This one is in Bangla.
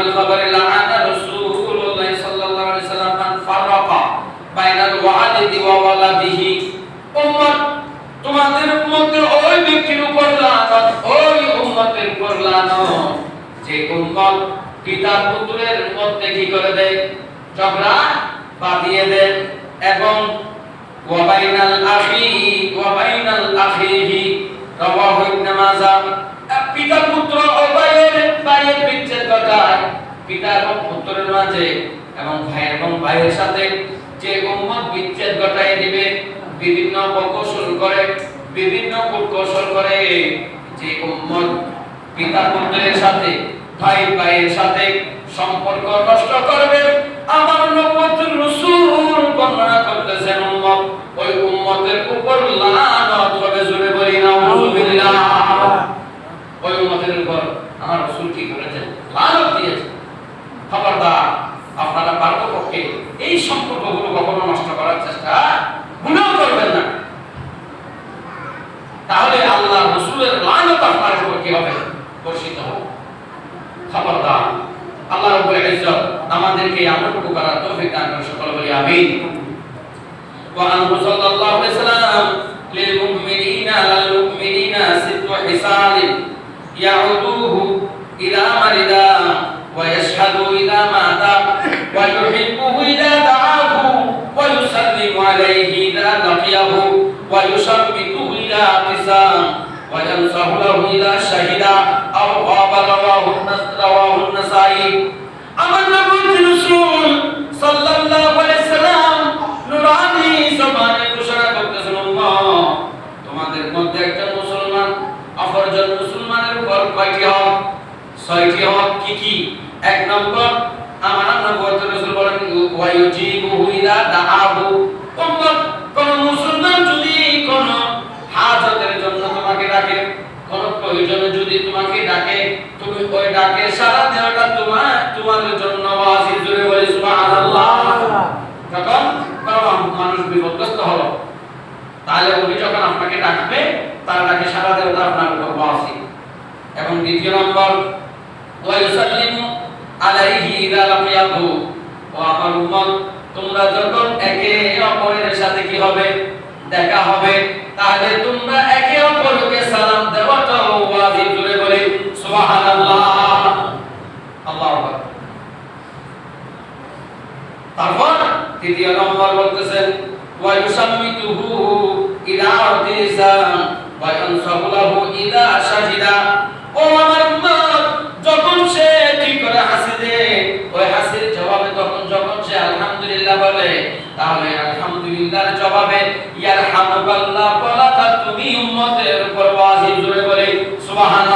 ফিল খবরি লাআনা রাসূলুল্লাহ সাল্লাল্লাহু আলাইহি ওয়াসাল্লাম মান ফারাকা বাইনাল ওয়ালিদি ওয়া ওয়ালাদিহি। উম্মত তোমাদের উম্মতের ওই ব্যক্তির উপর লানত, ওই উম্মতের উপর লানত যে উম্মত পিতা পুত্রের মধ্যে কি করে দেয়, ঝগড়া বাঁধিয়ে দেয়, এবং ওয়াবাইনাল আখিহি রাওয়াহু ইবনে মাজাহ। পিতা পুত্র ও ভাইয়ের বিচ্ছেদ ঘটায়, পিতা এবং পুত্রের মাঝে এবং ভাই এবং ভাইয়ের সাথে যে উম্মত বিচ্ছেদ ঘটায় দিবে, বিভিন্ন প্রকৌশল করে, বিভিন্ন কূটকৌশল করে, যে উম্মত পিতা পুত্রের সাথে ভাই ভাইয়ের সাথে সম্পর্ক নষ্ট করবে, আমার নবুয়তের রাসূল বর্ণনা করতেছেন উম্মত, ওই উম্মতের উপর লানত হবে। জোরে বলি নাউযুবিল্লাহ। ওই উম্মতের উপর আমার রাসূল কি করেছেন? লানত দিয়েছেন। খবরদার, আপনারা পারতপক্ষে এই সম্পর্কগুলো কখনো নষ্ট করার চেষ্টা ভুলেও করবেন না, তাহলে আল্লাহ রাসূলের লানত আপনার উপর কি হবে? বর্ষিত হবে। খবরদার, আল্লাহ রাব্বুল ইজ্জত আমাদেরকে আমলটুকু করার তৌফিক দান করুন। সকলে বলি আমিন। ওয়া আনহু সাল্লাল্লাহু আলাইহি ওয়াসাল্লাম লিল মুমিনিনা আলাল মুমিনিনা সিত্তু হিসালিন ইয়াউদুহু ইলা মারিদা ওয়া ইয়াশহাদু ইলা মাতা ওয়া ইউহিব্বুহু ইলা দাআহু ওয়া ইউসাল্লিমু আলাইহি ইলা লাকিয়াহু ওয়া ইউসাব্বিতুহু ইলা তিসাম ওয়া ইয়ানসাহু লাহু ইলা শাহিদা আও গাবা। রাওয়াহু আন-নাসাঈ। আমার নবী রাসূল সাল্লাল্লাহু আলাইহি সাল্লাম নুরানি জবানে ঘোষণা করতেছেন, তোমাদের মধ্যে একজন মুসলমান অপরজন মুসলমানের উপর কয়টি হক? 6টি হক। কি কি? 1 নম্বর, আমার নবী রাসূল বলেন ওয়া ইউজিবুহু ইলা দাআহু। কোন মুসলমান যদি কোন হাজতের জন্য তোমাকে ডাকে, কোন প্রয়োজনে যদি তোমাকে ডাকে, তুমি ওই ডাকে সাড়া দেওয়াটা তোমাদের জন্য ওয়াজিব। জোরে বলি সুবহানাল্লাহ। যখন কোন মানুষ বিপদগ্রস্ত হলো, তাহলে উনি যখন আপনাকে ডাকবে, তার ডাকে সাড়া দেওয়াটা আপনার উপর ওয়াজিব। এবং 2 নম্বর, ওয়া ইউসাল্লিমু আলাইহি ইযা লাকিয়াহু। ও আমার উম্মত, তোমরা যখন একে অপরের সাথে কি হবে? দেখা হবে, তাহলে তোমরা একে অপরকে সালাম দেওয়াটা ওয়াজিব। জোরে বলি সুবহানাল্লাহ। আল্লাহু আকবার। তারপর 3 নম্বর বলতেছেন ওয়া ইউসাম্মিতুহু ইলা তিসাম ওয়া ইয়ানসাহু লাহু ইলা শাহিদা। ও আমার উম্মত, যখন সে ঠিক করে হাসি দেয়, ওই হাসির জবাবে যখন সে আলহামদুলিল্লাহ বলে, তাহলে আলহামদুলিল্লাহর জবাবে ইয়ারহামুকাল্লাহ বলাটা তুমি উম্মতের উপর ওয়াজিব। জোরে বলে সুবহানাল্লাহ।